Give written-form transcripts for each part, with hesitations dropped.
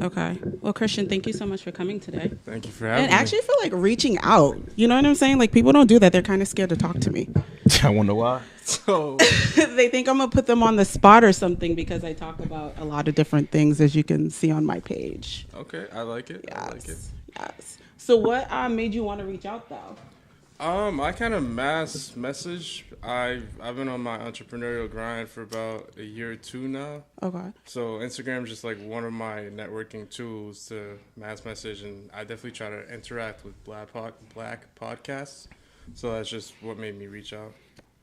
Okay. Well, Christian, thank you so much for coming today. Thank you for having And me. actually for like reaching out. You know what I'm saying? Like people don't do that. They're kind of scared to talk to me. I wonder why. So They think I'm gonna put them on the spot or something because I talk about a lot of different things, as you can see on my page. okay, I like it. Yes. I like it. Yes. So what made you want to reach out though? I kind of mass message. I've been on my entrepreneurial grind for about a year or two now. Okay. So Instagram is just like one of my networking tools to mass message, and I definitely try to interact with black podcasts. So that's just what made me reach out.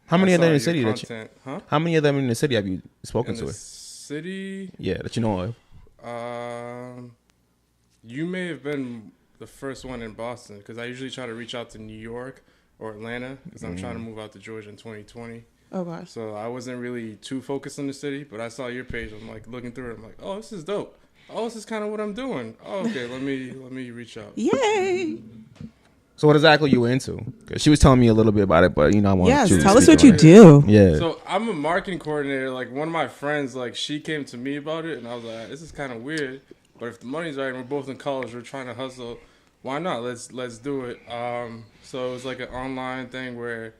How many I of them in saw the your city? content, huh? How many of them in the city have you spoken In to? the city, Yeah, that you know of. you may have been the first one in Boston because I usually try to reach out to New York or Atlanta because I'm trying to move out to Georgia in 2020. Okay. So I wasn't really too focused on the city, but I saw your page. I'm like looking through it. I'm like, oh, this is dope. Oh, this is kind of what I'm doing. Oh, okay. Let me reach out. Yay. So what exactly you were into? 'Cause she was telling me a little bit about it, but I want Yes. you to Tell us speak what you on it. do. Yeah. So I'm a marketing coordinator. Like one of my friends, like she came to me about it, and I was like, this is kind of weird. But if the money's right, and we're both in college, we're trying to hustle. Why not? Let's do it. So it was like an online thing where.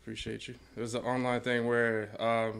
Appreciate you. It was an online thing where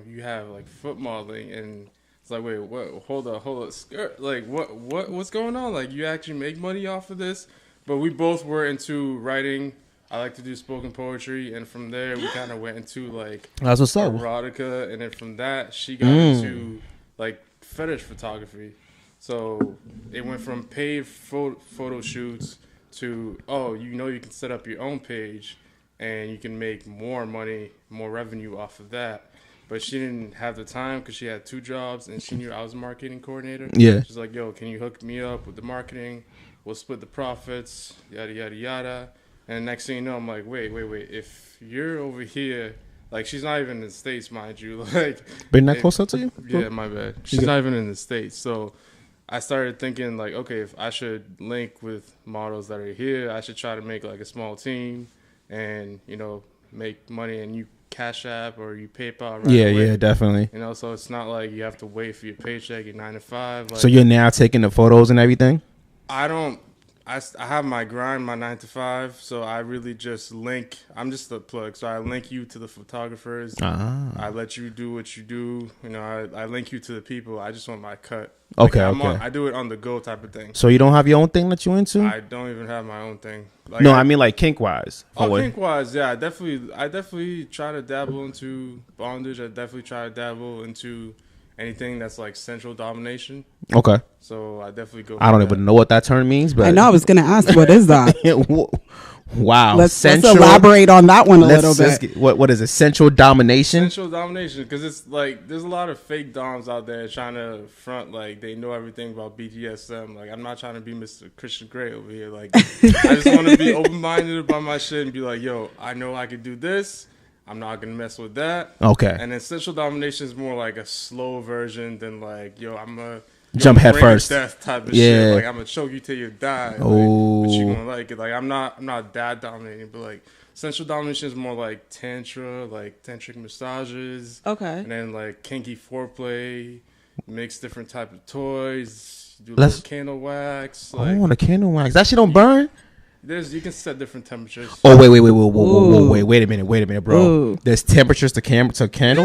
you have like foot modeling, and it's like, wait, what? Hold up, skirt. Like, what's going on? Like, you actually make money off of this? But we both were into writing. I like to do spoken poetry, and from there we kind of went into like That's what's up. erotica, and then from that she got into like fetish photography. So it went from paid photo shoots to you can set up your own page. And you can make more money, more revenue off of that. But she didn't have the time because she had 2 jobs, and she knew I was a marketing coordinator. Yeah. She's like, yo, can you hook me up with the marketing? We'll split the profits, yada, yada, yada. And next thing you know, I'm like, wait. If you're over here, like, she's not even in the States, mind you. Like, Bring that closer to you? yeah, my bad. She's not even in the States. So I started thinking, like, okay, if I should link with models that are here, I should try to make, like, a small team. And make money, and you Cash App or you PayPal. Right away. Yeah, definitely. So it's not like you have to wait for your paycheck, your 9 to 5. Like, So you're now taking the photos and everything? I don't. I have my grind, my 9 to 5. So I really just link. I'm just the plug. So I link you to the photographers. I let you do what you do. I link you to the people. I just want my cut. Okay, I do it on the go type of thing. So you don't have your own thing that you into? I don't even have my own thing. Like, no, I mean like kink wise. Kink wise, yeah, I definitely try to dabble into bondage. I definitely try to dabble into anything that's like central domination. Okay. So I definitely go. I don't even know what that term means, but I know. I was gonna ask, what is that? Wow. Let's elaborate on that one a little bit. What is it? Central domination? Central domination, because it's like there's a lot of fake doms out there trying to front like they know everything about BDSM. Like, I'm not trying to be Mr. Christian Grey over here. Like, I just want to be open-minded about my shit and be like, yo, I know I could do this. I'm not gonna mess with that. Okay. And then central domination is more like a slow version than like, yo, I'm a jump head first, death type of shit. Like, I'm gonna choke you till you die. Like, but you gonna like it. Like, I'm not that dominating, but like central domination is more like tantra, like tantric massages. Okay. And then like kinky foreplay, mix different type of toys, do little candle wax. Like, the candle wax. That shit don't burn? You can set different temperatures. Oh wait a minute, bro. Ooh. There's temperatures to candles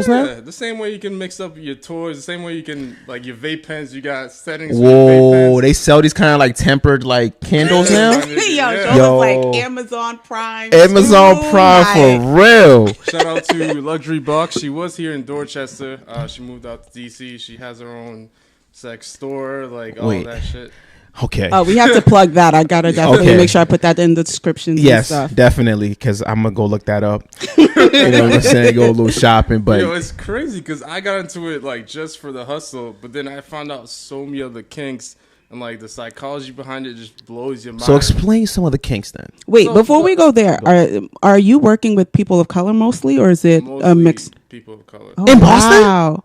now? Yeah, the same way you can mix up your toys, the same way you can like your vape pens. You got settings. Whoa, they sell these kind of like tempered like candles now. Yo, like Amazon Prime. For real. Shout out to Luxury Box. She was here in Dorchester. She moved out to DC. She has her own sex store, like all that shit. Okay. We have to plug that. I gotta definitely make sure I put that in the description. Yes, and stuff. Definitely, because I'm gonna go look that up. You know what I'm saying? Go a little shopping, but it's crazy because I got into it like just for the hustle, but then I found out so many other kinks, and like the psychology behind it just blows your mind. So explain some of the kinks then. Wait, before we go there, are you working with people of color mostly, or is it a mix? People of color in Boston? Wow.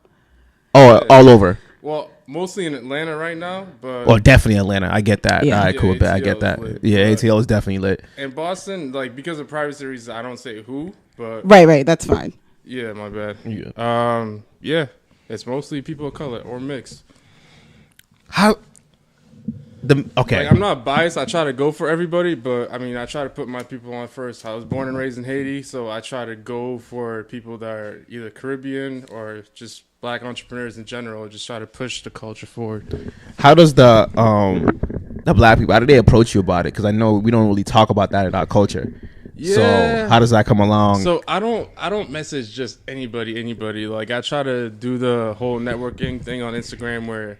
Oh, all over. Well, mostly in Atlanta right now, but definitely Atlanta. I get that. Yeah. All right, cool. ATL I get that. lit, yeah, ATL is definitely lit. In Boston, like because of privacy reasons, I don't say who, but right, that's fine. Yeah, my bad. Yeah. Yeah, it's mostly people of color or mixed. How Okay. Like, I'm not biased. I try to go for everybody, but I mean, I try to put my people on first. I was born and raised in Haiti, so I try to go for people that are either Caribbean or just black entrepreneurs in general. Just try to push the culture forward. How does the black people, how do they approach you about it? Because I know we don't really talk about that in our culture. Yeah. So how does that come along? So I don't message just anybody. Like, I try to do the whole networking thing on Instagram where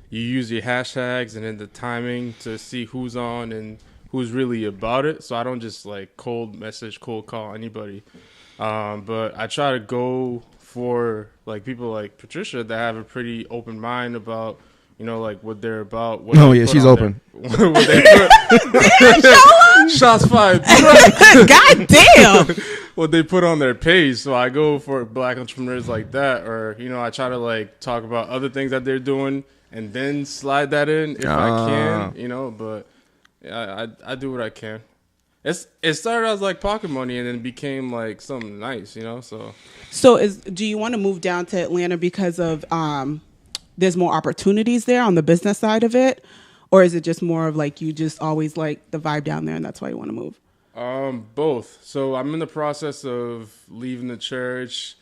you use your hashtags and then the timing to see who's on and who's really about it. So I don't just like cold call anybody. But I try to go for like people like Patricia that have a pretty open mind about, you know, like what they're about. What oh yeah, she's open. What they put, shots fired. God damn. What they put on their page. So I go for black entrepreneurs like that, or, you know, I try to like talk about other things that they're doing and then slide that in if I can, you know. But yeah, I do what I can. It started as like pocket money and then it became like something nice, you know. So do you want to move down to Atlanta because of there's more opportunities there on the business side of it, or is it just more of like you just always like the vibe down there and that's why you want to move? Both. So I'm in the process of leaving the church,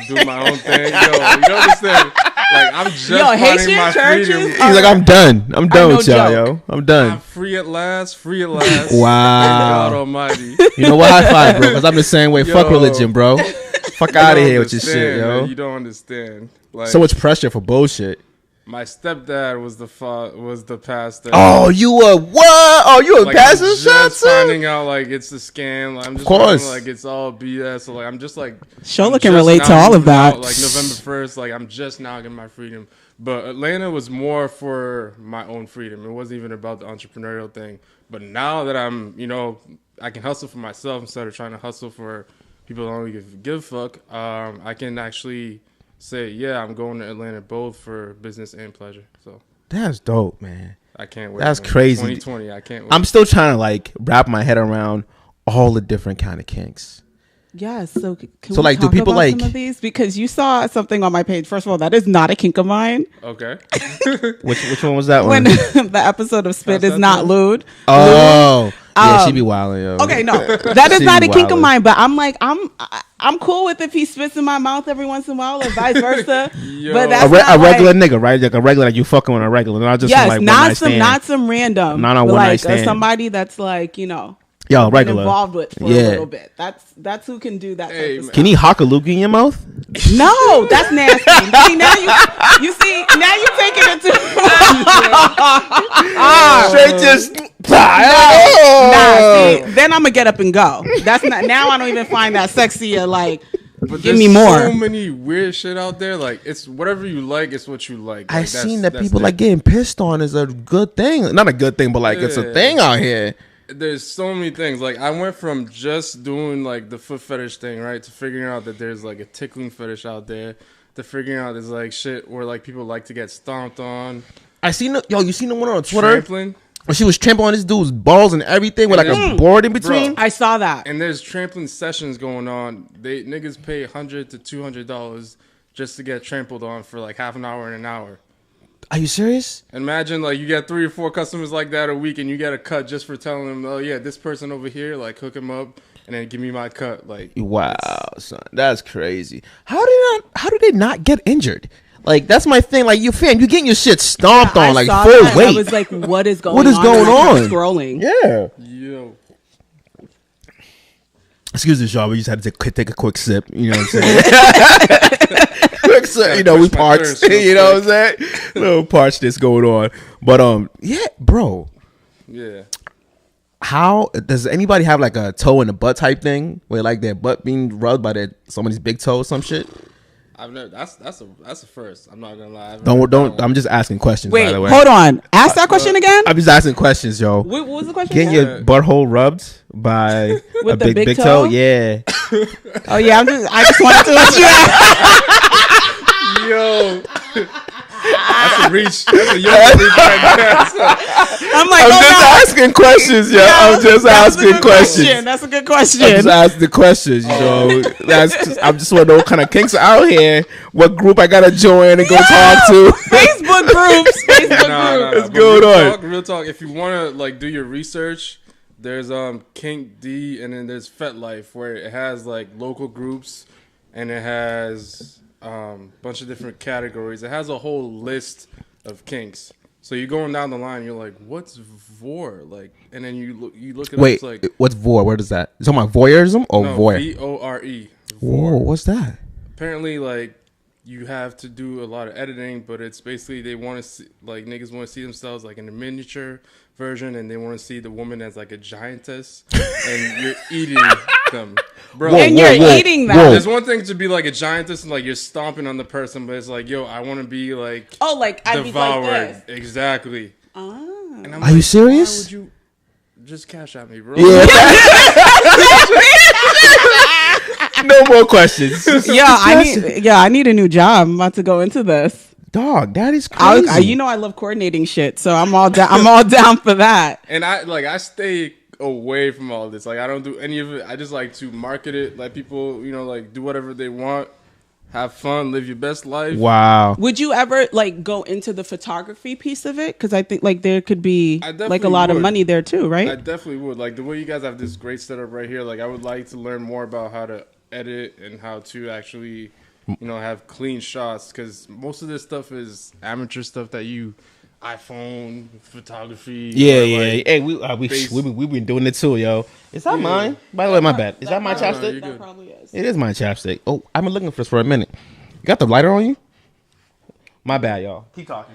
doing my own thing. Yo, you don't understand? Like, I'm just finding my freedom. He's like, I'm done with y'all, yo. I'm done. I'm free at last. Wow. God almighty. You know what? High five, bro, because I'm the same way. Fuck religion, bro. Fuck out of here with your shit, yo. Man, you don't understand. Like, so much pressure for bullshit. My stepdad was the pastor. Oh, you were what? Oh, you were like, pastor? I'm just finding out like it's a scam. Like, I'm just finding, like it's all BS. So like I'm just like Shola can relate to all of that. Out, like November 1st, like I'm just now getting my freedom. But Atlanta was more for my own freedom. It wasn't even about the entrepreneurial thing. But now that I'm, you know, I can hustle for myself instead of trying to hustle for people that don't really give a fuck. I can actually say, yeah, I'm going to Atlanta both for business and pleasure. So that's dope, man. I can't wait. That's crazy. 2020, I can't wait. I'm still trying to like wrap my head around all the different kind of kinks. Yes. So can so we like, talk do people about like some of these? Because you saw something on my page. First of all, that is not a kink of mine. Okay. which one was that When one? the episode of Spit is not lewd. Oh, yeah, she be wilding. Yo. Okay, no, that is not a kink of mine. But I'm like, I'm cool with if he spits in my mouth every once in a while, or vice versa. But that's a regular nigga, right? Like a regular, like you fucking with a regular, not just yes, like not some random, not on one night stand. Somebody that's like, you know, yo, regular involved with for a little bit. That's who can do that. Type of stuff. Can he hock a loogie in your mouth? No, that's nasty. See, now you taking it too straight just. Nah, see, then I'm gonna get up and go. That's not. Now I don't even find that sexy or like. But give me more. So many weird shit out there. Like, it's whatever you like. It's what you like. I've seen that people like getting pissed on is a good thing. Not a good thing, but like it's a thing out here. There's so many things. Like, I went from just doing like the foot fetish thing, right, to figuring out that there's like a tickling fetish out there, to figuring out there's like shit where like people like to get stomped on. You seen the one on Twitter? Trampling. When she was trampling on this dude's balls and everything with like a board in between. I saw that. And there's trampling sessions going on. Niggas pay $100 to $200 just to get trampled on for like half an hour and an hour. Are you serious? Imagine like you get 3 or 4 customers like that a week, and you get a cut just for telling them, oh yeah, this person over here, like hook him up, and then give me my cut. Like, wow, son, that's crazy. How did they not get injured? Like, that's my thing. Like, you getting your shit stomped on like full weight. I was like, what is going on? What is going on? Scrolling. Yeah. Yo. Excuse me, y'all. We just had to take a quick sip. You know what I'm saying? Quick sip. You know, we parched. You know what I'm saying? A little parchness going on. But yeah, bro. Yeah. How does anybody have like a toe in the butt type thing where like their butt being rubbed by somebody's big toe or some shit? I've never. That's a first. I'm not gonna lie. Don't. I'm just asking questions. Wait, by the way. Hold on. Ask that question again. I'm just asking questions, yo. What was the question? Getting your butthole rubbed by with a the big toe? Yeah. Oh yeah. I just wanted to let you know. Yo. That's a reach. That's a young reach right there. I'm like, I'm just asking questions, yo. I'm just asking questions. That's a good question. I'm just asking the questions, you know. I'm just want to know what kind of kinks are out here. What group I gotta join and go talk to. Facebook groups. Facebook groups. What's going on? Real talk. If you want to like do your research, there's Kink D, and then there's FetLife, where it has like local groups, and it has bunch of different categories. It has a whole list of kinks. So you're going down the line, you're like, what's vor? Like, and then you look at Wait, it, it's like, what's vor? What is that? You talking about voyeurism or voyeur? VORE. Whoa, what's that? Apparently, like, you have to do a lot of editing, but it's basically they want to see, like, niggas want to see themselves like in the miniature version, and they want to see the woman as like a giantess, and you're eating them, bro. And you're eating them. There's one thing to be like a giantess and like you're stomping on the person, but it's like, yo, I want to be like, like I'd devoured. be like this. Exactly. And Are you serious? Why would you just cash at me, bro? Yeah. No more questions. I need a new job. I'm about to go into this. Dog, that is crazy. I love coordinating shit, so I'm all down. I'm all down for that. And I stay away from all this. Like, I don't do any of it. I just like to market it, let people, like do whatever they want, have fun, live your best life. Wow. Would you ever like go into the photography piece of it? Because I think like there could be like a lot of money there too, right? I definitely would. Like the way you guys have this great setup right here. Like I would like to learn more about how to edit and how to actually, have clean shots. Because most of this stuff is amateur stuff that you. iPhone photography. Yeah. Hey, we've been doing it too, yo. Is that mine? By the way, my bad. Is that my chapstick? That probably is. It is my chapstick. Oh, I've been looking for this for a minute. You got the lighter on you? My bad, y'all. Keep talking.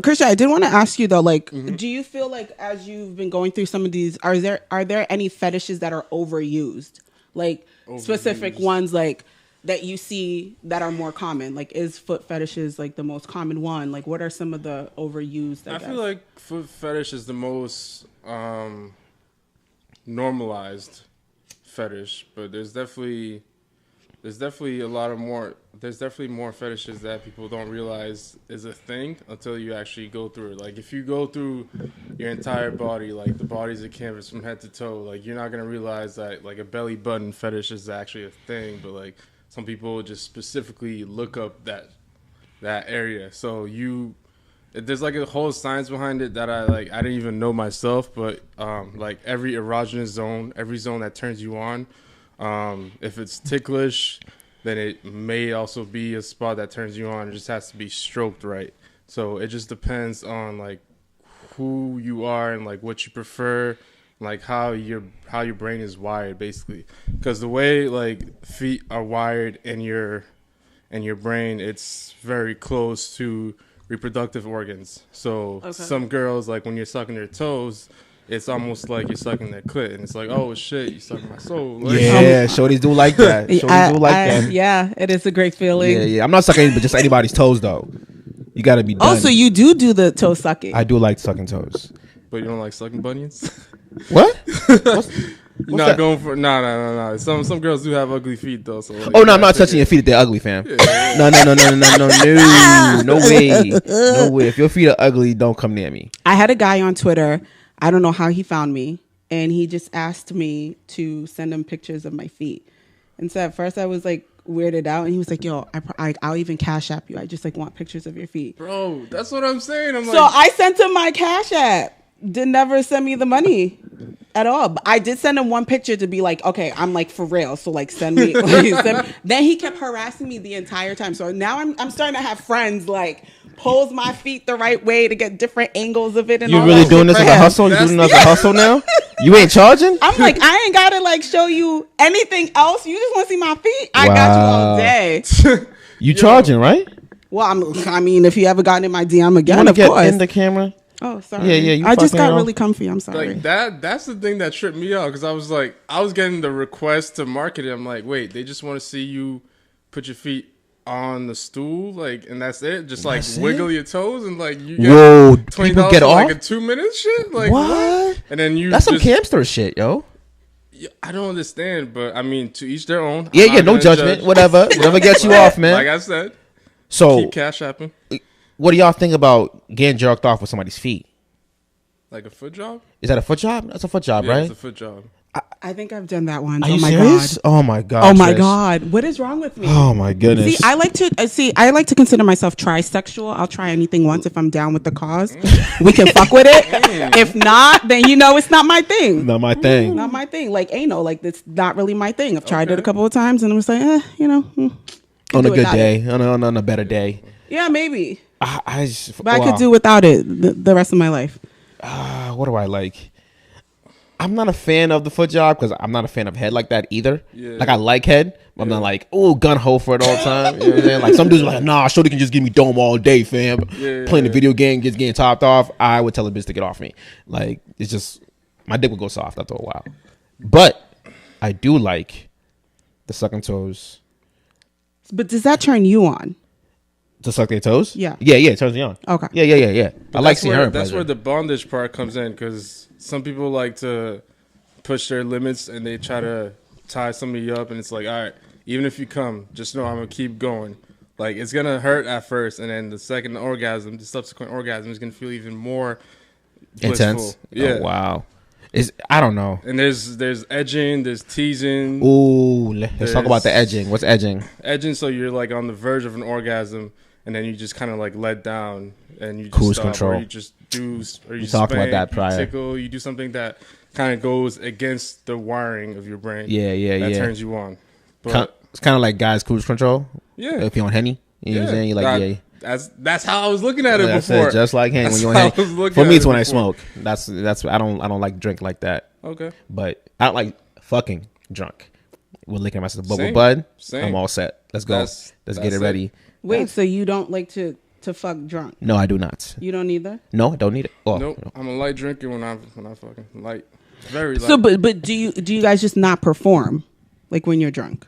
Christian, I did want to ask you though, like, do you feel like as you've been going through some of these, are there any fetishes that are overused? Like specific ones like that you see that are more common? Like, is foot fetishes like the most common one? Like, what are some of the overused? I feel like foot fetish is the most normalized fetish, but there's definitely a lot of more. There's definitely more fetishes that people don't realize is a thing until you actually go through it. Like if you go through your entire body, like the body's a canvas from head to toe, like you're not gonna realize that like a belly button fetish is actually a thing. But like some people just specifically look up that area. So there's like a whole science behind it that I didn't even know myself. But like every erogenous zone, every zone that turns you on. If it's ticklish, then it may also be a spot that turns you on. It just has to be stroked right. So it just depends on like who you are and like what you prefer, like how your brain is wired basically. Because the way like feet are wired in your brain, it's very close to reproductive organs. So some girls, like when you're sucking their toes, it's almost like you're sucking their clit, and it's like, oh shit, you sucking my soul. Like, yeah, shorties do like that. Shorties do like that. Yeah, it is a great feeling. Yeah. I'm not sucking just anybody's toes though. You got to be done. Oh, so you do the toe sucking? I do like sucking toes. But you don't like sucking bunions? What? You're not going for no. Some girls do have ugly feet though. So no, I'm not touching your feet if they're ugly, fam. Yeah. No way. If your feet are ugly, don't come near me. I had a guy on Twitter. I don't know how he found me, and he just asked me to send him pictures of my feet. And so at first I was like weirded out, and he was like, "Yo, I'll even Cash App you. I just like want pictures of your feet." Bro, that's what I'm saying. So I sent him my Cash App. Did never send me the money at all. But I did send him one picture to be like, okay, I'm like for real. So like send me. Then he kept harassing me the entire time. So now I'm starting to have friends like pose my feet the right way to get different angles of it. And you really doing this as a hustle? You doing this as a hustle now? You ain't charging? I'm like, I ain't gotta like show you anything else. You just want to see my feet? I got you all day. You charging, right? Well, I mean, if you ever gotten in my DM again, you of get course. In the camera. Oh, sorry. Yeah. I just got really comfy. I'm sorry. Like that's the thing that tripped me out because I was getting the request to market it. I'm like, wait, they just want to see you put your feet on the stool, like, and that's it. Just like wiggle your toes and like you get $20 for like a 2 minute shit. Like what? And then that's some Camster shit, yo. I don't understand, but I mean, to each their own. Yeah, no judgment. Whatever gets you off, man. Like I said, so keep Cash Apping. What do y'all think about getting jerked off with somebody's feet? Like a foot job? Is that a foot job? That's a foot job, right? It's a foot job. I think I've done that once. Are Oh you my serious? god. Oh my god. Oh my Trish. god. What is wrong with me? Oh my goodness. See, I like to consider myself trisexual. I'll try anything once if I'm down with the cause. We can fuck with it. If not, then it's not my thing. Not my thing. Not my thing. Like anal, like it's not really my thing. I've tried it a couple of times and I was like, On a good day, on a better day. Yeah, maybe. I could do without it the rest of my life. What do I like? I'm not a fan of the foot job because I'm not a fan of head like that either. Yeah. Like I like head, but I'm not like, oh, gun ho for it all the time. You know what I'm saying? Like some dudes are like, nah, Shorty can just give me dome all day, fam. Playing the video game, just getting topped off. I would tell a bitch to get off me. Like it's just my dick would go soft after a while. But I do like the sucking toes. But does that turn you on? To suck their toes? Yeah. Yeah, it turns me on. Okay. Yeah. I like seeing her. That's where the bondage part comes in because some people like to push their limits and they try to tie somebody up and it's like, all right, even if you come, just know I'm going to keep going. Like, it's going to hurt at first and then the second orgasm, the subsequent orgasm is going to feel even more blissful. Intense. Yeah. Oh, wow. I don't know. And there's edging, there's teasing. Ooh, let's talk about the edging. What's edging? Edging, so you're like on the verge of an orgasm and then you just kind of like let down and you just cruise stop, control. Or you just do, or you talked about spank, that prior. You tickle, you do something that kind of goes against the wiring of your brain. Yeah. That turns you on. But It's kind of like guys cruise control. Yeah. If you're on Henny, you know what I'm saying? You're like, That's how I was looking at it before. Just like Henny when you're on Henny. For me, it's when I smoke. That's I don't like drink like that. Okay. But I don't like fucking drunk. We're licking myself bubble Same. bud. Same. I'm all set. Let's go. Let's get it ready. Wait, so you don't like to fuck drunk? No, I do not. You don't either? No, I don't need it. Oh, nope. No. I'm a light drinker when I fucking light. Very light. So, but do you guys just not perform like when you're drunk?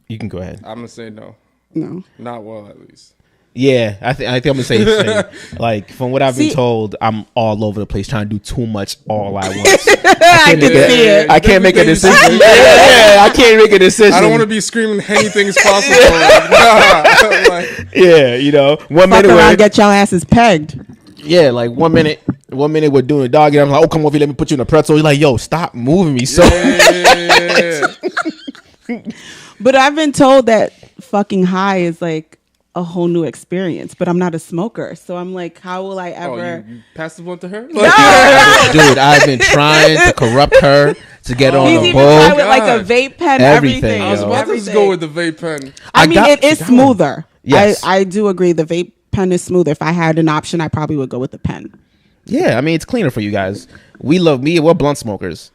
You can go ahead. I'm gonna say no. No. Not well, at least. Yeah, I think I'm gonna say the same. Like from what I've been told, I'm all over the place trying to do too much all at once. I can't make a decision. I can't make a decision. I don't want to be screaming anything's possible. Yeah, 1 minute around, get y'all asses pegged. Yeah, like 1 minute we're doing a doggy. I'm like, oh come over here, let me put you in a pretzel. He's like, yo, stop moving me. So But I've been told that fucking high is like a whole new experience, but I'm not a smoker, so I'm like, how will I ever? You pass the blunt to her? Dude, I've been trying to corrupt her to get on He's the even boat. tried with like a vape pen, everything. I was about to just go with the vape pen. I mean, it is smoother. Yes. I do agree. The vape pen is smoother. If I had an option, I probably would go with the pen. Yeah, I mean, it's cleaner for you guys. We're blunt smokers.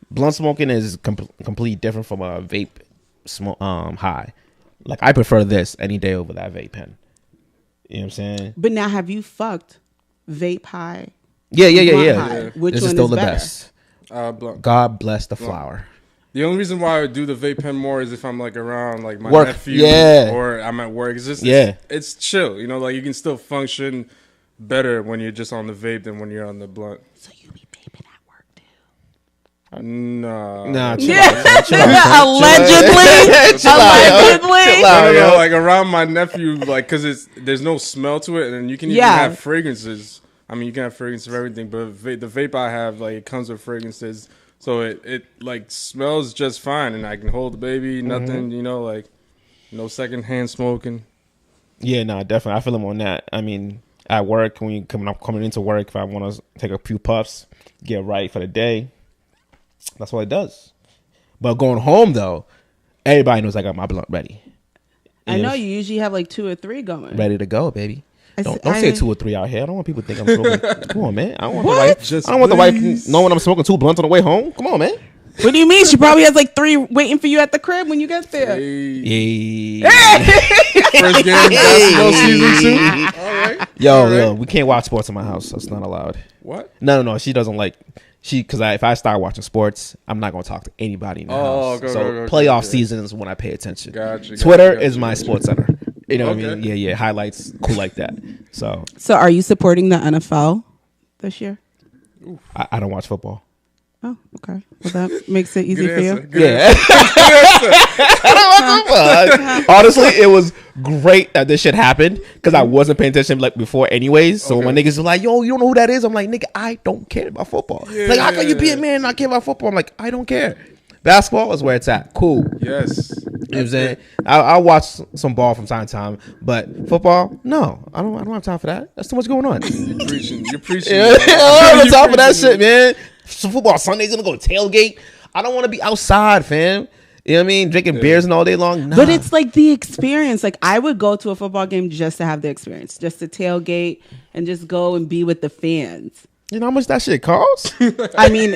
Blunt smoking is completely different from a vape high. Like I prefer this any day over that vape pen. You know what I'm saying? But now, have you fucked vape high? Yeah. High? Which this one is still the better? best. Blunt. God bless the flower. The only reason why I would do the vape pen more is if I'm like around like my Work. nephew or I'm at work. It's just it's chill. Like you can still function better when you're just on the vape than when you're on the blunt. So you be vaping at work too? Nah. Chill out. Allegedly. No, like around my nephew, like because there's no smell to it, and you can even have fragrances. I mean, you can have fragrances of everything, but the vape I have, like, it comes with fragrances, so it like smells just fine, and I can hold the baby, nothing, like no secondhand smoking. Yeah, no, definitely. I feel him on that. I mean, at work, when you coming into work, if I want to take a few puffs, get right for the day, that's what it does. But going home though, everybody knows I got my blunt ready. I know you usually have like 2 or 3 going. Ready to go, baby. Don't say 2 or 3 out here. I don't want people to think I'm smoking. Come on, man. I don't want the wife knowing I'm smoking 2 blunts on the way home. Come on, man. What do you mean? She probably has like 3 waiting for you at the crib when you get there. Hey. First game basketball season 2. All right. Yo, we can't watch sports in my house. That's not allowed. What? No. She doesn't like. Because if I start watching sports, I'm not going to talk to anybody in the house. Playoff season is when I pay attention. Twitter is my sports center. You know what I mean? Yeah. Highlights, cool like that. So are you supporting the NFL this year? I don't watch football. Oh, okay. Well, that makes it easy for you. Yeah. Honestly, it was great that this shit happened because I wasn't paying attention like before anyways. So when my niggas were like, yo, you don't know who that is? I'm like, nigga, I don't care about football. How can you be a man and not care about football? I'm like, I don't care. Basketball is where it's at. Cool. Yes. You know what I'm saying? I'll watch some ball from time to time, but football, no, I don't have time for that. That's too much going on. You're preaching. I don't have time for that shit, man. Some football Sundays gonna go tailgate. I don't want to be outside, fam. You know what I mean? Drinking beers and all day long. Nah. But it's like the experience. Like I would go to a football game just to have the experience, just to tailgate and just go and be with the fans. You know how much that shit costs? I mean,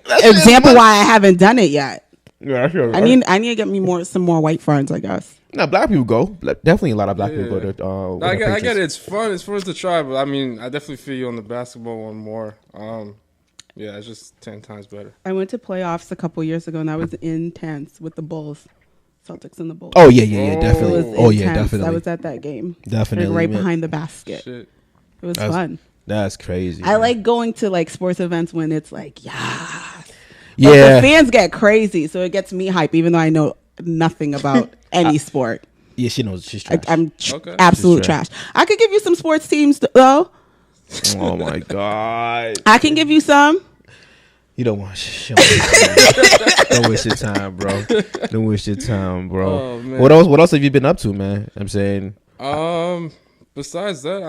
example why I haven't done it yet. Yeah, sure. I need to get me some more white friends, I guess. No, black people go. Definitely a lot of black people go to. I get it. It's fun. It's fun to try, but I mean, I definitely feel you on the basketball one more. Yeah, it's just 10 times better. I went to playoffs a couple years ago, and I was intense with the Bulls, Celtics and the Bulls. Oh yeah, definitely. It was Oh yeah, intense. definitely. I was at that game, Definitely, like right man. behind the basket. Shit. It was fun. That's crazy. I like going to like sports events when it's like, yeah. Yeah. The fans get crazy, so it gets me hype, even though I know nothing about any sport. Yeah, she knows she's trash. I'm Okay. absolute She's trash. I could give you some sports teams, though. Oh my god. I can give you some. You don't want shit. Don't waste your time, bro. Don't waste your time, bro. Oh, man. What else have you been up to, man? I'm saying. Besides that,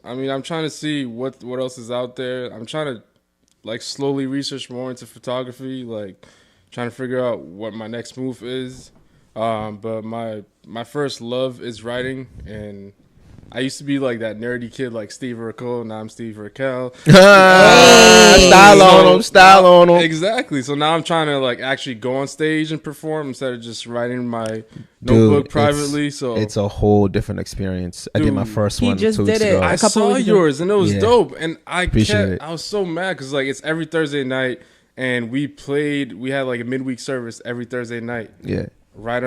I'm trying to see what else is out there. I'm trying to like slowly research more into photography, like trying to figure out what my next move is. But my first love is writing, and I used to be like that nerdy kid like Steve Urkel. Now I'm Steve Urkel. Style on him. Exactly. So now I'm trying to like actually go on stage and perform instead of just writing my notebook privately. So it's a whole different experience. I did my first one. just 2 weeks did it. ago. I couple saw weeks yours and it was Yeah. dope, and I Appreciate it. I was so mad because like it's every Thursday night, and we had like a midweek service every Thursday night. Yeah. Right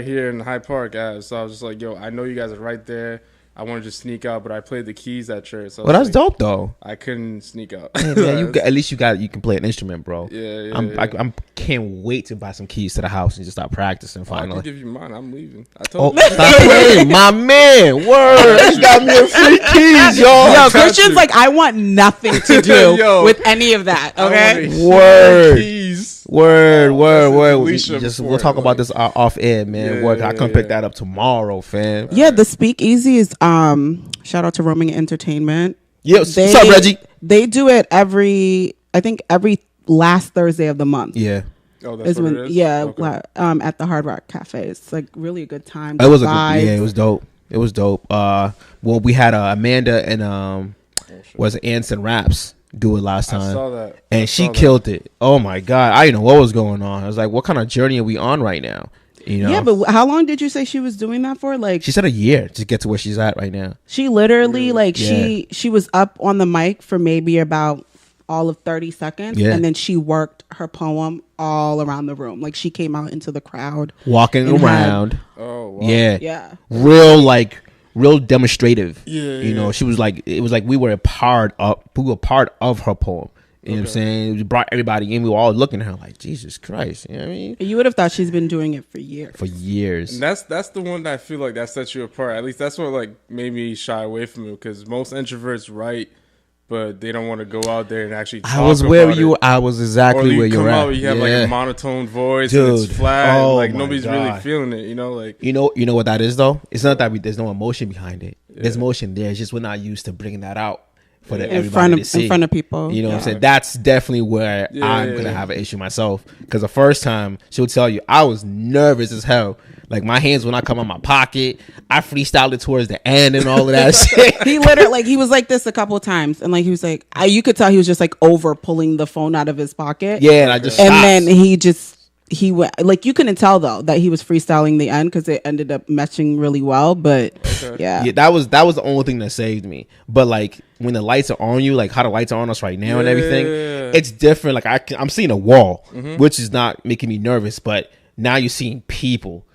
here in Hyde Park. So I was just like, yo, I know you guys are right there. I wanted to sneak out, but I played the keys at church. So Well, that's like, dope though. I couldn't sneak out. Hey, man, at least you can play an instrument, bro. Yeah. I'm can't wait to buy some keys to the house and just start practicing. I Finally. can give you mine. I'm leaving. I Oh, told you. stop playing, my man. Word, you got me a free keys, y'all. Yo, got Christian's you. like, I want nothing to do Yo. with any of that. I Okay. wanna hear Word. Keys. Word. Alicia We'll before, talk about this off air, man. Yeah, Word, I come pick yeah. that up tomorrow, fam. Yeah, the Speakeasy is shout out to Roaming Entertainment. Yo, what's up, Reggie? They do it every last Thursday of the month. Yeah, Oh, that's what it is? Okay. At the Hard Rock Cafe. It's like really a good time. it was Vibes. it was dope. It was dope. Well, we had Amanda and was Anson Raps do it last time. I saw that. And she killed it. Oh my god, I didn't know what was going on. I was like, what kind of journey are we on right now? You know? Yeah, but how long did you say she was doing that for? Like, She said a year to get to where she's at right now. she literally Yeah. she was up on the mic for maybe about all of 30 seconds, Yeah. and then she worked her poem all around the room. Like she came out into the crowd. Walking And around. Oh, wow. Yeah. Real demonstrative. Yeah, You know, yeah. she was like, it was like we were part of her poem. You know what I'm saying? It brought everybody in. We were all looking at her like, Jesus Christ. You know what I mean? You would have thought she's been doing it for years. For years. And that's the one that I feel like that sets you apart. At least that's what like made me shy away from it, because most introverts write, but they don't want to go out there and actually talk I was where about you. it. I was Or exactly you where come you're out, at. you have like a monotone voice, and Dude. it's flat, Oh and like my nobody's really God. feeling it. You know, like You know what that is though? It's not that there's no emotion behind it. There's emotion there. It's just we're not used to bringing that out for everybody to see. in front of people. You know what I'm saying? That's definitely where I'm gonna have an issue myself. Because the first time she'll tell you, I was nervous as hell. Like my hands would not come out my pocket. I freestyled it towards the end and all of that shit. He literally he was like this a couple of times, and like he was like you could tell he was just like over pulling the phone out of his pocket. Yeah, and I just and stopped. then he went like you couldn't tell though that he was freestyling the end because it ended up matching really well. But yeah, that was the only thing that saved me. But like when the lights are on you, like how the lights are on us right now and everything, it's different. Like I'm seeing a wall, which is not making me nervous. But now you're seeing people,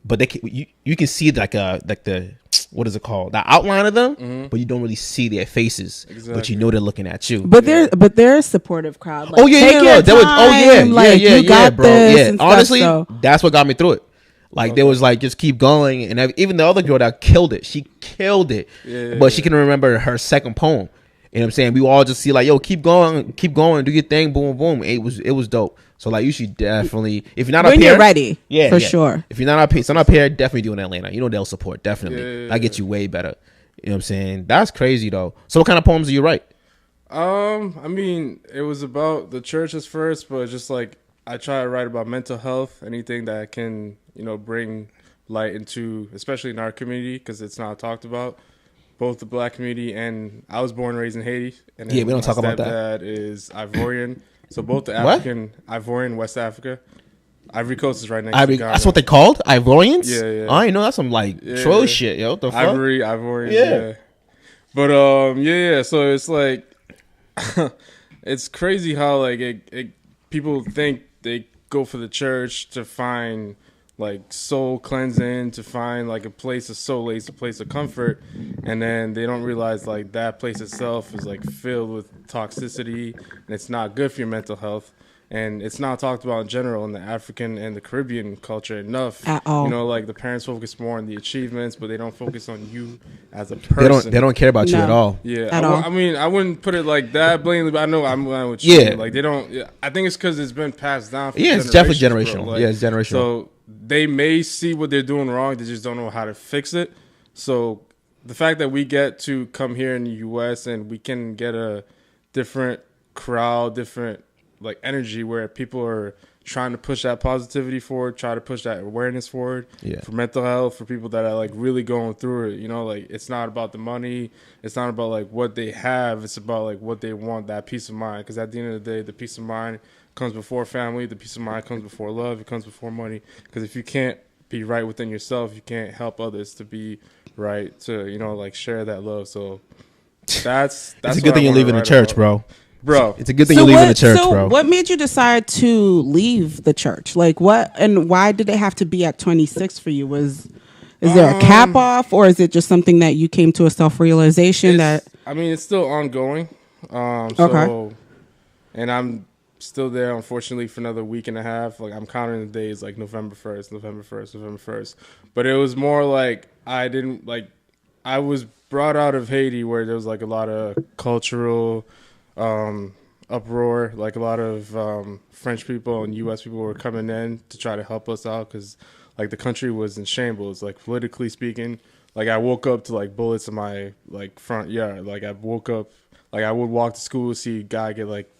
but you can see like the what is it called, the outline of them, but you don't really see their faces. But you know they're looking at you. but they're a supportive crowd. Like, Oh yeah, take yeah, your no, there was, time, like, you got bro. this Yeah, and stuff, honestly, so. that's what got me through it. Like there was like just keep going, and even the other girl that killed it, she killed it, but she can remember her second poem. You know what I'm saying? We all just see like, yo, keep going, do your thing, boom, boom. It was dope. So like, you should definitely, if you're not up here, when you're ready, yeah, sure. If you're not up here, so up here, definitely do in Atlanta. You know they'll support, definitely. Yeah. That gets you way better. You know what I'm saying? That's crazy though. So what kind of poems do you write? I mean, it was about the churches first, but just like I try to write about mental health, anything that can, bring light into, especially in our community, because it's not talked about. Both the black community and I was born and raised in Haiti. And Yeah, we don't talk about that. My stepdad is Ivorian, so both the African, Ivorian, West Africa. Ivory Coast is right next to Ghana. That's what they called? Ivorians? Yeah. I know that's some like troll shit, yo. What the fuck? Ivorians, yeah. But so it's like it's crazy how like people think they go for the church to find like soul cleansing, to find like a place of solace, a place of comfort, and then they don't realize like that place itself is like filled with toxicity and it's not good for your mental health. And it's not talked about in general in the African and the Caribbean culture enough. At all. Like the parents focus more on the achievements, but they don't focus on you as a person. They don't care about you at all. Yeah, at all. I mean, I wouldn't put it like that blatantly, but I know I'm with you. Yeah. Like they don't. I think it's because it's been passed down. For Yeah, it's definitely generations, generational. bro. Like, Yeah, it's generational. So they may see what they're doing wrong. They just don't know how to fix it. So the fact that we get to come here in the U.S. and we can get a different crowd, different like energy where people are trying to push that positivity forward, try to push that awareness forward for mental health, for people that are like really going through it. Like it's not about the money, it's not about like what they have, it's about like what they want, that peace of mind. Because at the end of the day, the peace of mind comes before family, the peace of mind comes before love, it comes before money. Because if you can't be right within yourself, you can't help others to be right, to like share that love. So that's it's a good thing you're leaving the church, bro. It's a good thing you're leaving the church, bro. What made you decide to leave the church? Like what and why did it have to be at 26 for you? Is there a cap off, or is it just something that you came to a self-realization that? I mean, it's still ongoing. Okay. And I'm still there, unfortunately, for another week and a half. Like I'm counting the days, like November 1st. But it was more like I was brought out of Haiti where there was like a lot of cultural uproar, like a lot of French people and U.S. people were coming in to try to help us out because like the country was in shambles, like politically speaking. Like I woke up to like bullets in my like front yard. Like I woke up, like I would walk to school, see a guy get like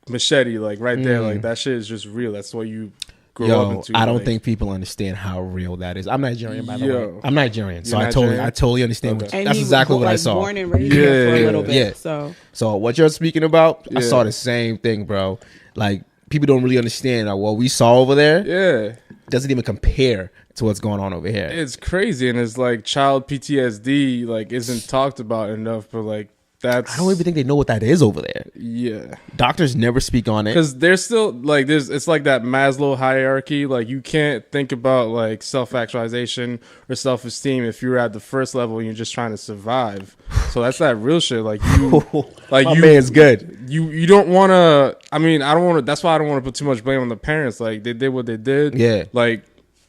machete like right there. Like that shit is just real. That's what you grow up into. I don't like, think people understand how real that is. I'm Nigerian, by the way. I'm Nigerian, so Nigerian? I totally understand. Okay. That's exactly what I saw. Born and raised there for a little bit. So what you're speaking about, I saw the same thing, bro. Like people don't really understand what we saw over there. Yeah, doesn't even compare to what's going on over here. It's crazy, and it's like child PTSD like isn't talked about enough, but like I don't even think they know what that is over there. Yeah, doctors never speak on it because there's still like it's like that Maslow hierarchy. Like you can't think about like self-actualization or self-esteem if you're at the first level and you're just trying to survive. So that's that real shit. Like you, like my man's good. You don't want to. I mean, I don't want to. That's why I don't want to put too much blame on the parents. Like they did what they did. Yeah. Like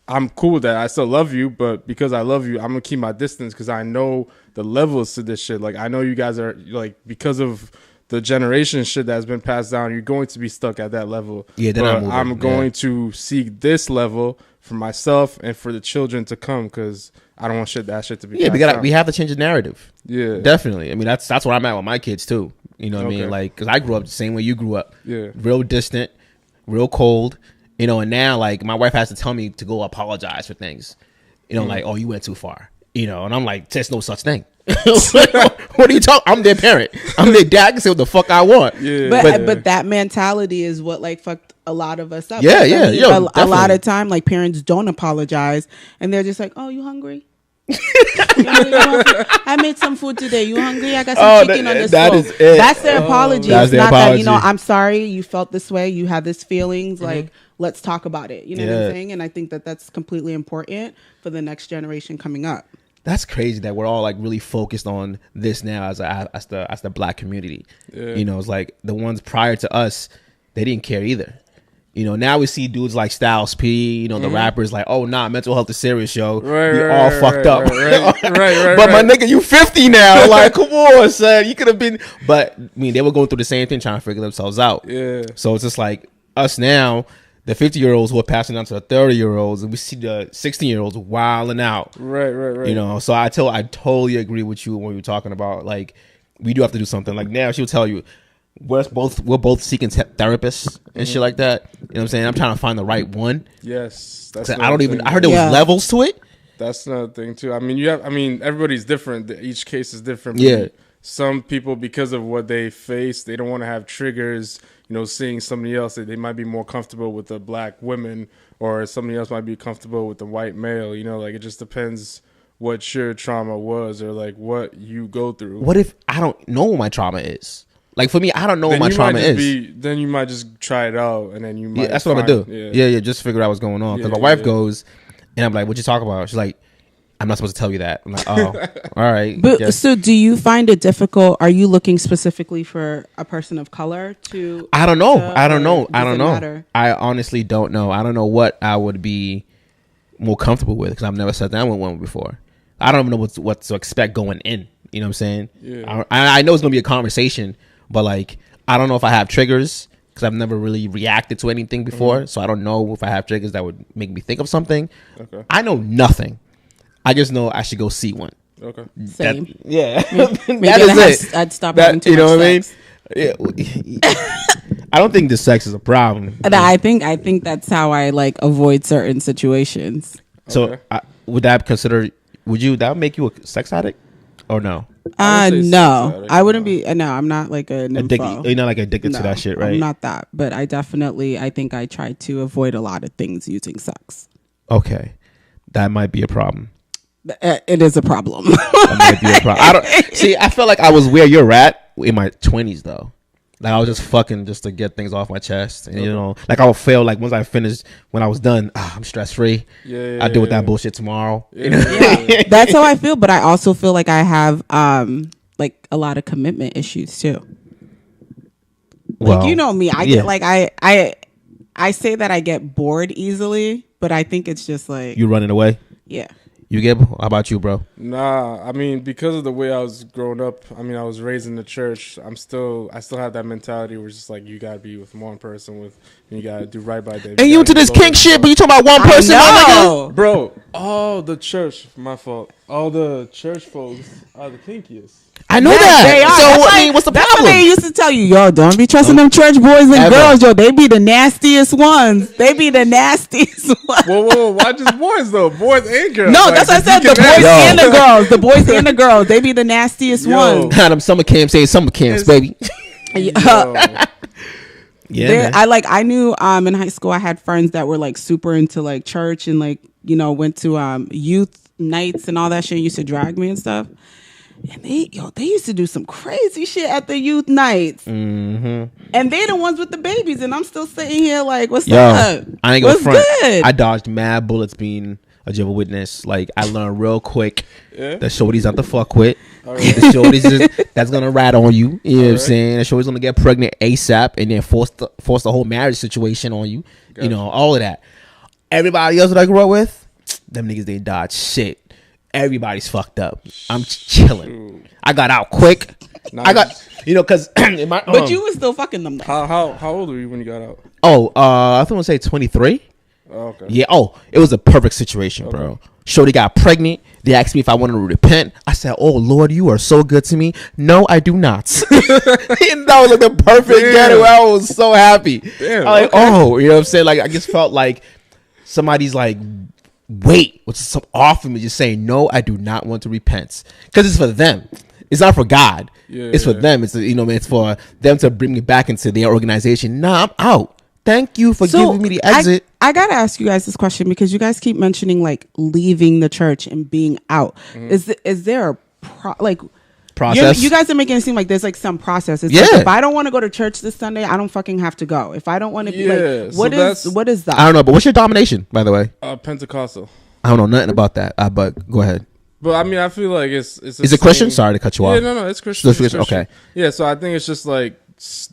I'm cool with that. I still love you, but because I love you, I'm gonna keep my distance because I know the levels to this shit. Like I know you guys are like because of the generation shit that's been passed down, you're going to be stuck at that level. Yeah, but I'm going to seek this level for myself and for the children to come because I don't want that shit to be. Yeah, we have to change the narrative. Yeah, definitely. I mean, that's where I'm at with my kids too. You know what I mean? Like, because I grew up the same way you grew up. Yeah, real distant, real cold. And now like my wife has to tell me to go apologize for things. Like, oh, you went too far. And I'm like, there's no such thing. What are you talking? I'm their parent. I'm their dad. I can say what the fuck I want. Yeah. But that mentality is what like fucked a lot of us up. Yeah, a lot of time like parents don't apologize and they're just like, oh, you hungry? I made some food today. You hungry? I got some chicken on the stove. That's their apology. It's not that I'm sorry you felt this way. You had this feelings. Like let's talk about it. You know what I'm saying? And I think that that's completely important for the next generation coming up. That's crazy that we're all like really focused on this now as the black community. Yeah. It's like the ones prior to us, they didn't care either. You know, now we see dudes like Styles P, you know, the rappers like, oh, nah, mental health is serious, yo. Right, We right, all right, fucked up. Right. But my nigga, you 50 now. Like, come on, son. You could have been. But, I mean, they were going through the same thing, trying to figure themselves out. Yeah. So it's just like us now, the 50-year-olds who are passing down to the 30-year-olds, and we see the 16-year-olds wilding out. Right. You know, so I totally agree with you when you're talking about, like, we do have to do something. Like, now she'll tell you, we're both seeking therapists and shit like that. You know what I'm saying? I'm trying to find the right one. Yes, that's I heard there was levels to it. That's another thing too. I mean, everybody's different. Each case is different. Yeah. Some people, because of what they face, they don't want to have triggers. You know, seeing somebody else, they might be more comfortable with a black woman, or somebody else might be comfortable with a white male. You know, like it just depends what your trauma was, or like what you go through. What if I don't know what my trauma is? Like, for me, I don't know what my trauma is. Then you might just try it out, and then you might. Yeah, that's what I'm gonna do. Yeah, just figure out what's going on. Because my wife goes, and I'm like, "What you talk about?" She's like, "I'm not supposed to tell you that." I'm like, "Oh, all right." But so, do you find it difficult? Are you looking specifically for a person of color to? I don't know. I don't know. Matter? I honestly don't know. I don't know what I would be more comfortable with, because I've never sat down with one before. I don't even know what to expect going in. You know what I'm saying? Yeah. I know it's gonna be a conversation. But, like, I don't know if I have triggers, because I've never really reacted to anything before. So I don't know if I have triggers that would make me think of something. Okay. I know nothing. I just know I should go see one. Okay. Same. That is it. I'd stop having too you know much sex. what I mean? Yeah. I don't think the sex is a problem. And I think that's how I like avoid certain situations. So would that make you a sex addict or no? No, I wouldn't be. No, I'm not like a nympho. You're not like addicted to that shit, right? I'm not that, but I think I try to avoid a lot of things using sex. Okay, that might be a problem. It is a problem. That might be a problem. I feel like I was where you're at in my 20s though. Like I was just fucking just to get things off my chest, and you know, like I would feel like once I finished, when I was done, I'm stress free. I deal with that bullshit tomorrow. Yeah. That's how I feel, but I also feel like I have like a lot of commitment issues too. Like, you know me, I get like I say that I get bored easily, but I think it's just like you running away. Yeah. You get? How about you, bro? Nah, I mean, because of the way I was growing up, I mean, I was raised in the church. I still have that mentality where it's just like you gotta be with one person, and you gotta do right by them. And you into this kink shit, but you talking about one person, my nigga? Bro, all the church, my fault. All the church folks are the kinkiest. I know that. They are. So I mean, what's the that's problem? What they used to tell you, yo, don't be trusting them church boys and girls, yo. They be the nastiest ones. They be the nastiest ones. Whoa, why just boys though? Boys and girls. No, that's what I said. The boys and the girls. The boys and the girls. They be the nastiest ones. Them summer camps ain't summer camps, baby. Yeah, I knew in high school I had friends that were like super into like church and like, you know, went to youth nights and all that shit. Used to drag me and stuff. And they used to do some crazy shit at the youth nights. Mm-hmm. And they the ones with the babies, and I'm still sitting here like, what's up? I ain't gonna front. Good? I dodged mad bullets being a Jehovah's Witness. Like, I learned real quick that shorty's not the fuck with. Right. The shorty's that's gonna rat on you. You know what I'm saying? The shorty's gonna get pregnant ASAP and then force the whole marriage situation on you. Gotcha. You know, all of that. Everybody else that I grew up with, them niggas, they dodge shit. Everybody's fucked up. I'm chilling. I got out quick. Nice. I got, you know, because but you was still fucking them though. How old were you when you got out? I think I say 23. Oh, okay. Yeah. It was a perfect situation, bro. Shorty got pregnant. They asked me if I wanted to repent. I said, "Oh Lord, you are so good to me." No, I do not. That was like the perfect getaway. I was so happy. Damn, I'm like, you know what I'm saying? Like, I just felt like somebody's like, wait, what's some off of me just saying, no, I do not want to repent, because it's for them. It's not for God. It's for them. It's, you know, it's for them to bring me back into their organization. Nah, I'm out. Thank you for giving me the exit. I gotta ask you guys this question, because you guys keep mentioning like leaving the church and being out. Mm-hmm. Is there a process? You guys are making it seem like there's like some process. It's like, if I don't want to go to church this Sunday, I don't fucking have to go. If I don't want to be like, what is that? I don't know, but what's your domination, by the way? Pentecostal. I don't know nothing about that. But go ahead. But I mean, I feel like it's. Is it Christian? Sorry to cut you off. Yeah, no, it's Christian. It's Christian. Okay. Yeah, so I think it's just like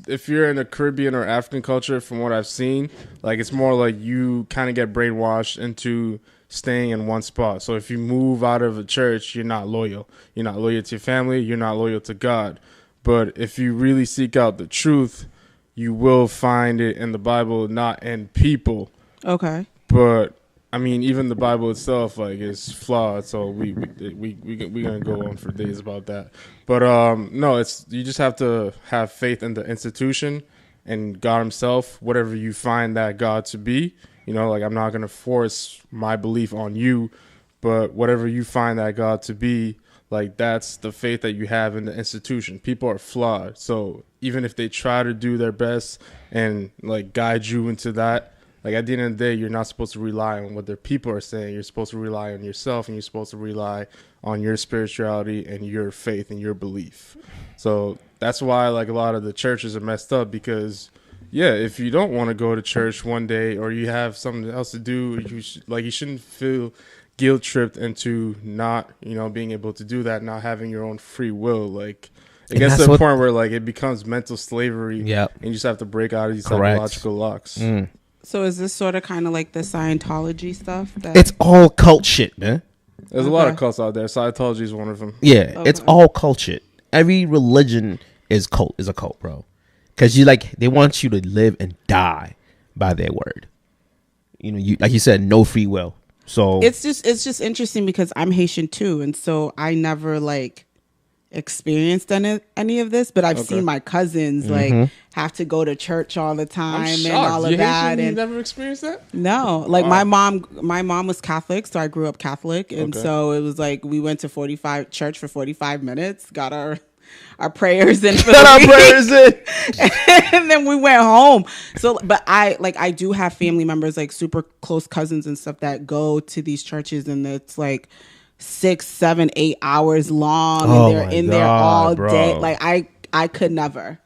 if you're in a Caribbean or African culture, from what I've seen, like it's more like you kind of get brainwashed into staying in one spot. So if you move out of a church, you're not loyal. You're not loyal to your family. You're not loyal to God. But if you really seek out the truth, you will find it in the Bible, not in people. Okay. But I mean, even the Bible itself, like, is flawed. So we gonna go on for days about that. But no, it's you just have to have faith in the institution and God Himself, whatever you find that God to be. You know, like I'm not gonna force my belief on you, but whatever you find that God to be, like that's the faith that you have in the institution. People are flawed, so even if they try to do their best and like guide you into that, like at the end of the day, you're not supposed to rely on what their people are saying. You're supposed to rely on yourself, and you're supposed to rely on your spirituality and your faith and your belief. So that's why like a lot of the churches are messed up, because yeah, if you don't want to go to church one day or you have something else to do, you shouldn't feel guilt tripped into not, being able to do that, not having your own free will. Like it gets to the point where like it becomes mental slavery. Yeah, and you just have to break out of these psychological locks. So is this sort of kind of like the Scientology stuff? It's all cult shit, man. There's a lot of cults out there. Scientology is one of them. Yeah, it's all cult shit. Every religion is a cult, bro. Because they want you to live and die by their word. You like you said, no free will. So it's just interesting because I'm Haitian too, and so I never experienced any of this, but I've seen my cousins have to go to church all the time and all of that. And you never experienced that? No, my mom was Catholic, so I grew up Catholic, and so it was like we went to church for 45 minutes, got our prayers in, and then we went home. So, but I do have family members, like super close cousins and stuff, that go to these churches, and it's like 6, 7, 8 hours long, and they're in there all day. Like I could never.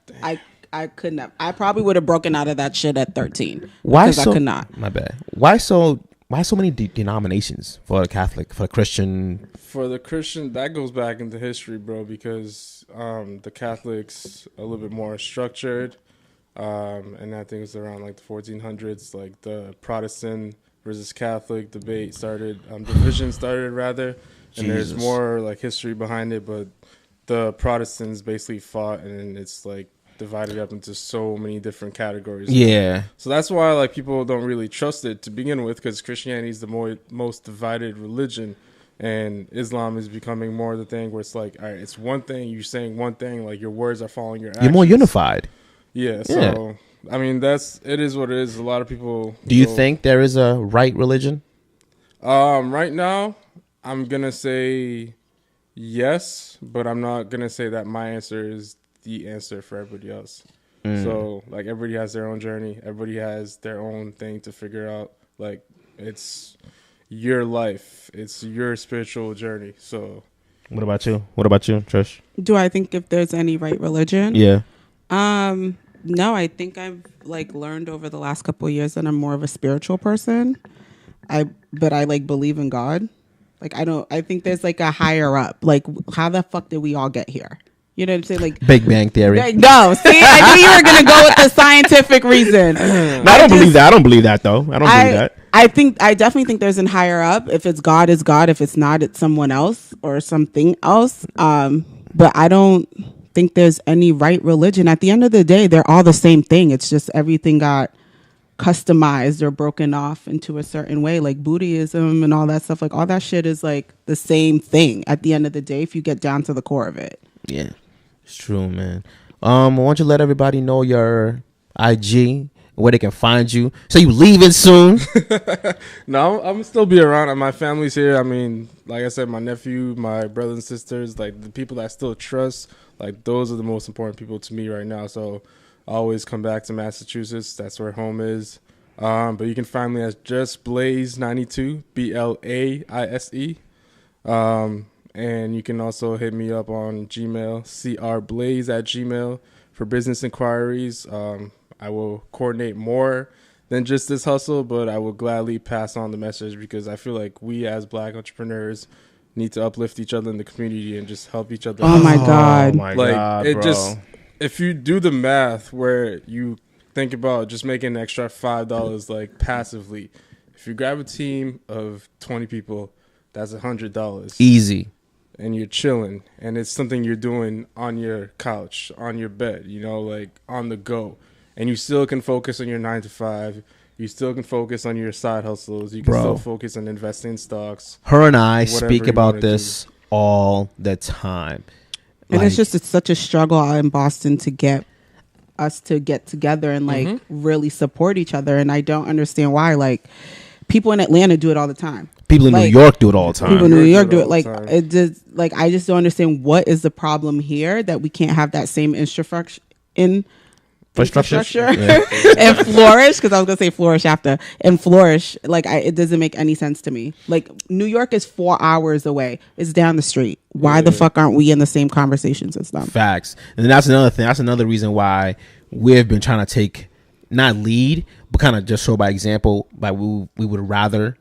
I could never. I probably would have broken out of that shit at 13. Why so? I could not. My bad. Why so many denominations for the Catholic, for the Christian? For the Christian, that goes back into history, bro, because the Catholics a little bit more structured, and I think it's around like the 1400s, like the Protestant versus Catholic debate started, division started rather, and there's more like history behind it, but the Protestants basically fought, and it's like divided up into so many different categories. Yeah. So that's why like people don't really trust it to begin with, because Christianity is the most divided religion, and Islam is becoming more the thing where it's like, all right, it's one thing, you're saying one thing, like your words are following your actions. You're more unified. Yeah. So I mean, it is what it is. A lot of people. Do you think there is a right religion? Right now, I'm gonna say yes, but I'm not gonna say that my answer is the answer for everybody else. So like everybody has their own journey. Everybody has their own thing to figure out. Like it's your life. It's your spiritual journey. So what about you? What about you, Trish? Do I think if there's any right religion? Yeah. No, I think I've learned over the last couple of years that I'm more of a spiritual person. But I believe in God. I think there's a higher up. Like, how the fuck did we all get here? You know what I'm saying? Like Big Bang Theory. No, see, I knew you were gonna go with the scientific reason. No, I don't believe that. I don't believe that though. I don't believe that. I definitely think there's an higher up. If it's God, it's God. If it's not, it's someone else or something else. But I don't think there's any right religion. At the end of the day, they're all the same thing. It's just everything got customized or broken off into a certain way, like Buddhism and all that stuff. Like all that shit is like the same thing at the end of the day if you get down to the core of it. Yeah, it's true, man. Why don't you let everybody know your IG, where they can find you? So you leaving soon? No, I'm gonna still be around. My family's here. I mean, like I said, my nephew, my brothers and sisters, like the people that I still trust, like those are the most important people to me right now. So I always come back to Massachusetts. That's where home is. But you can find me as just Blaze92, BLAISE. And you can also hit me up on Gmail, crblaze@gmail, for business inquiries. I will coordinate more than just this hustle, but I will gladly pass on the message because I feel like we as Black entrepreneurs need to uplift each other in the community and just help each other. Oh my God. Oh my God, it bro. just if you do the math where you think about just making an extra $5 like passively, if you grab a team of 20 people, that's $100 Easy. and you're chilling, and it's something you're doing on your couch, on your bed, you know, like on the go, and you still can focus on your 9 to 5. You still can focus on your side hustles. You can still focus on investing in stocks. Her and I speak about this all the time. And it's such a struggle out in Boston to get us to get together and like really support each other. And I don't understand why. Like, people in Atlanta do it all the time. People in New York do it all the time. People in New York do it. Like, it just, like, I just don't understand what is the problem here that we can't have that same infrastructure and flourish, because I was gonna say flourish after, and flourish. Like, it doesn't make any sense to me. Like, New York is 4 hours away. It's down the street. Why the fuck aren't we in the same conversations as them? Facts. And that's another thing. That's another reason why we've been trying to take, not lead, but kind of just show by example. Like, we would rather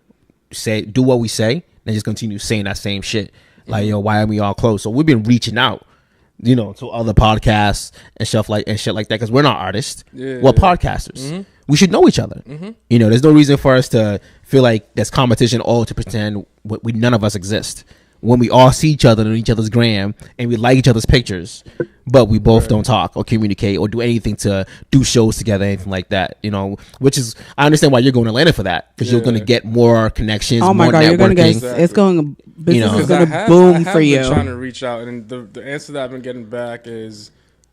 do what we say than just continue saying that same shit. Like, yo, why are we all close? So we've been reaching out, you know, to other podcasts and shit like that, because we're not artists. We're podcasters. We should know each other. You know, there's no reason for us to feel like there's competition or to pretend we none of us exist when we all see each other on each other's gram and we like each other's pictures, but we both don't talk or communicate or do anything to do shows together, anything like that. You know, which is, I understand why you're going to Atlanta for that, because you're going to get more connections. Oh my God, you're going to get, it's going, business is going to boom for you. I have been trying to reach out, and the answer that I've been getting back is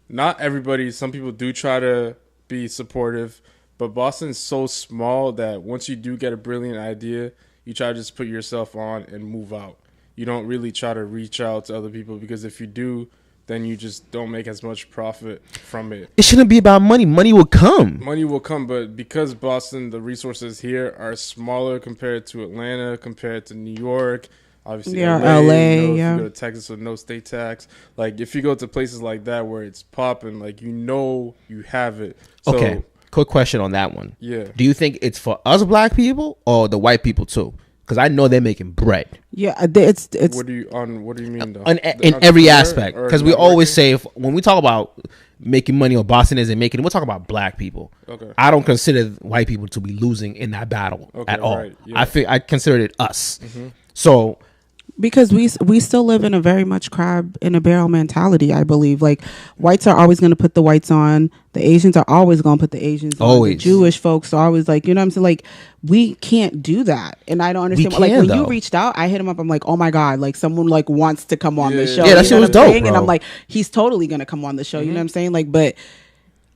not everybody. Some people do try to be supportive, but Boston's so small that once you do get a brilliant idea, you try to just put yourself on and move out. You don't really try to reach out to other people, because if you do, then you just don't make as much profit from it. It shouldn't be about money. Money will come. Money will come, but because Boston, the resources here are smaller compared to Atlanta, compared to New York, obviously LA, if you go to Texas with no state tax. Like, if you go to places like that where it's popping, like, you know you have it. So, okay, quick question on that one. Yeah. Do you think it's for us black people or the white people too? Because I know they're making bread. Yeah, it's. What do you mean though? In every aspect, because we always say when we talk about making money or Boston isn't making it, we'll talk about black people. Okay. I don't consider white people to be losing in that battle at all. Right, yeah. I consider it us. So. Because we still live in a very much crab in a barrel mentality, I believe. Like, whites are always going to put the whites on. The Asians are always going to put the Asians on. Always. The Jewish folks are always like, you know what I'm saying? Like, we can't do that. And I don't understand. Like, when you reached out, I hit him up. I'm like, oh my God, like, someone like wants to come on the show. Yeah, that shit was dope, bro. And I'm like, he's totally going to come on the show. You know what I'm saying? Like, but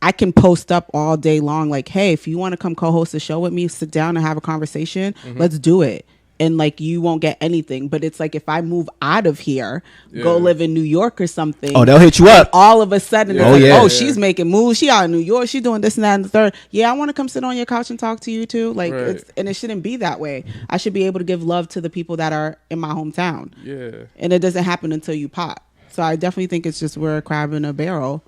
I can post up all day long. Like, hey, if you want to come co-host a show with me, sit down and have a conversation. Let's do it. And like, you won't get anything. But it's like, if I move out of here, go live in New York or something. Oh, they'll hit you up. All of a sudden, it's like, she's making moves. She out in New York. She's doing this and that and the third. Yeah, I want to come sit on your couch and talk to you too. Like, and it shouldn't be that way. I should be able to give love to the people that are in my hometown. Yeah. And it doesn't happen until you pop. So I definitely think it's just, we're a crab in a barrel.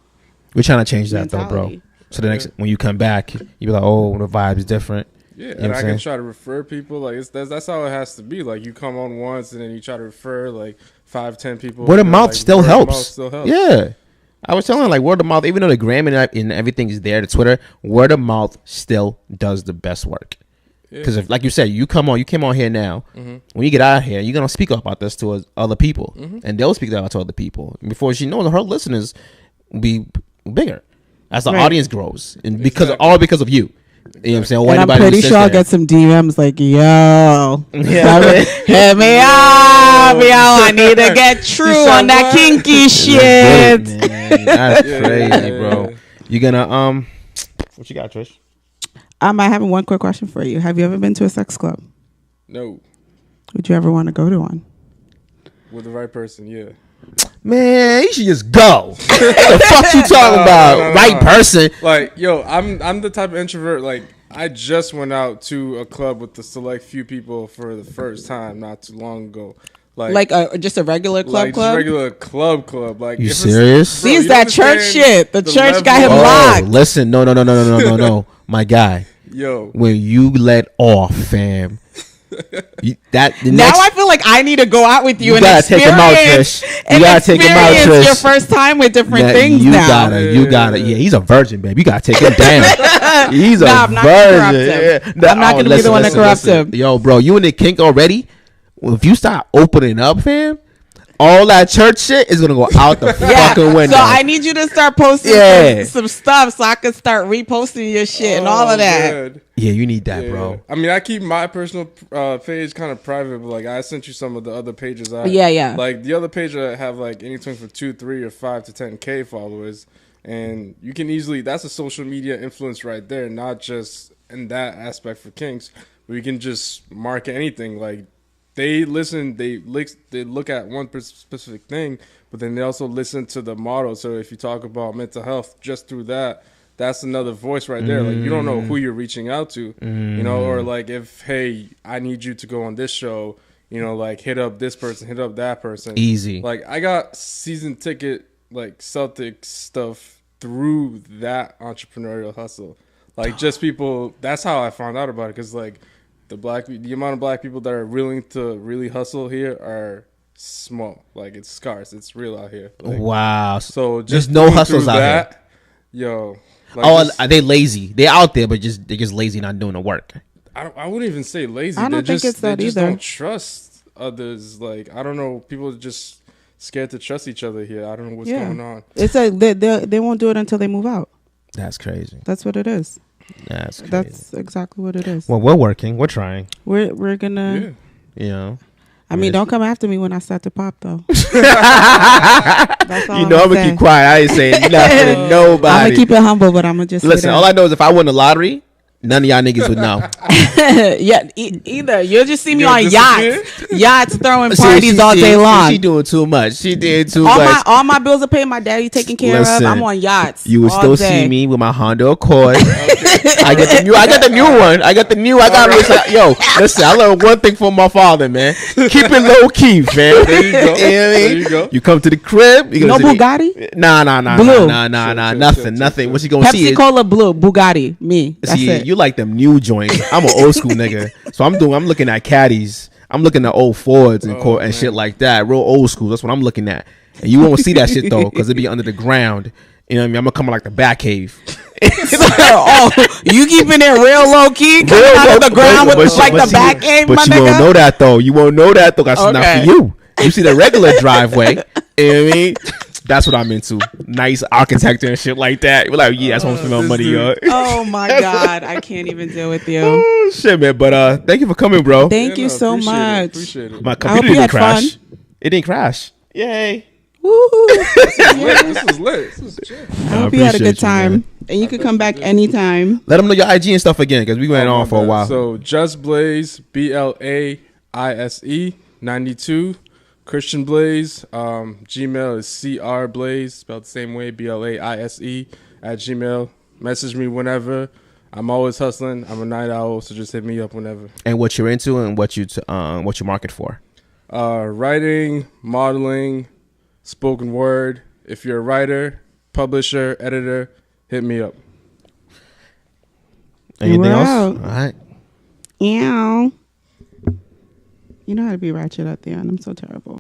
We're trying to change that though, bro. So the next, when you come back, you be like, oh, the vibe is different. Yeah, and I can try to refer people. Like, that's how it has to be. Like, you come on once and then you try to refer like 5-10 people. Word of mouth still helps. Yeah, I was telling her, like, word of mouth, even though the gram and everything is there, the Twitter, word of mouth still does the best work. Because if, like you said, you came on here now, when you get out of here, you're gonna speak up about this to other people, and they'll speak out to other people. And before she knows, her listeners will be bigger as the audience grows, and because of you. You know what I'm saying? And I'm pretty sure I'll get some DMs like, yo, hit me up, yo, I need to get true on that kinky shit. That's crazy, bro. You gonna, what you got, Trish? I have one quick question for you. Have you ever been to a sex club? No. Would you ever want to go to one? With the right person, yeah. Man, you should just go. What the fuck you talking about? Right person. Like, yo, I'm the type of introvert. Like, I just went out to a club with the select few people for the first time not too long ago. Like just a regular club. Just regular club. Like, you serious? See, it's that church shit. The church got him locked. Listen, no, my guy. Yo, when you let off, fam. Now I feel like I need to go out with you and gotta take him out, experience. Trish. You gotta take him out, Trish. Your first time with different things. You now. You gotta. Yeah, he's a virgin, baby. You gotta take him down. He's a I'm not virgin. Gonna I'm not gonna be the one to corrupt him. Yo, bro, you in the kink already? Well, if you start opening up, fam, all that church shit is gonna go out the fucking window. So I need you to start posting some stuff so I can start reposting your shit and all of that. Good. Yeah, you need that, bro. I mean, I keep my personal page kind of private, but like I sent you some of the other pages. Yeah. Like the other page I have like anything from 2, 3, or 5 to 10K followers, and you can easily. That's a social media influence right there, not just in that aspect for Kinks, but you can just market anything like. They listen. They look at one specific thing, but then they also listen to the model. So if you talk about mental health, just through that, that's another voice right there. Like you don't know who you're reaching out to, you know, or like if hey, I need you to go on this show, you know, like hit up this person, hit up that person. Easy. Like I got season ticket like Celtics stuff through that entrepreneurial hustle. Like just people. That's how I found out about it because like. The amount of black people that are willing to really hustle here are small. Like it's scarce. It's real out here. Like, wow. So just there's no hustles out here. Yo. Like are they lazy? They out there, but they're just lazy, not doing the work. I wouldn't even say lazy. I don't think it's that they just either. don't trust others. Like I don't know. People are just scared to trust each other here. I don't know what's going on. It's like they won't do it until they move out. That's crazy. That's what it is. That's crazy. That's exactly what it is. Well, we're working. We're trying. We're gonna. You know. I mean, don't come after me when I start to pop though. That's all you know, I'm gonna keep quiet. I ain't saying you're not for nobody. I'm gonna keep it humble, but I'm gonna just listen. All I know is if I win the lottery, none of y'all niggas would know. Yeah, either you'll just see me on yachts throwing parties all day long. She doing too much. She did too much. All my bills are paid. My daddy taking care of. I'm on yachts. You would still see me with my Honda Accord. I got the new one. I got yo. Listen, I learned one thing from my father, man. Keep it low key, man. There you go. There you go. You come to the crib. You no Bugatti. Nah. Blue. Nothing. What's she gonna see? Pepsi Cola blue Bugatti. Me. That's it. You like them new joints. I'm an old school nigga. So I'm looking at caddies. I'm looking at old Fords and shit like that. Real old school. That's what I'm looking at. And you won't see that shit though, because it'd be under the ground. You know what I mean? I'm gonna come like the back cave. You keeping it real low key, coming out of the ground with the back cave, but you won't know that though. You won't know that though. That's not for you. You see the regular driveway. You know what I mean? That's what I'm into. Nice architecture and shit like that. We're like, yeah, that's what I'm spending money, yo. Oh my God. I can't even deal with you. Oh, shit, man. But thank you for coming, bro. Thank you so much. Appreciate it. My computer didn't crash. It didn't crash. Yay. Woo. This is lit. This is chill. I hope you had a good time. And you could come back anytime. Let them know your IG and stuff again, because we went on for a while. So Just Blaze, BLAISE 92. Christian Blaze, Gmail is CRBlaze, spelled the same way, BLAISE @gmail. Message me whenever. I'm always hustling. I'm a night owl, so just hit me up whenever. And what you're into and what you market for? Writing, modeling, spoken word. If you're a writer, publisher, editor, hit me up. Anything else? Out. All right. Ew. You know how to be ratchet at the end. I'm so terrible.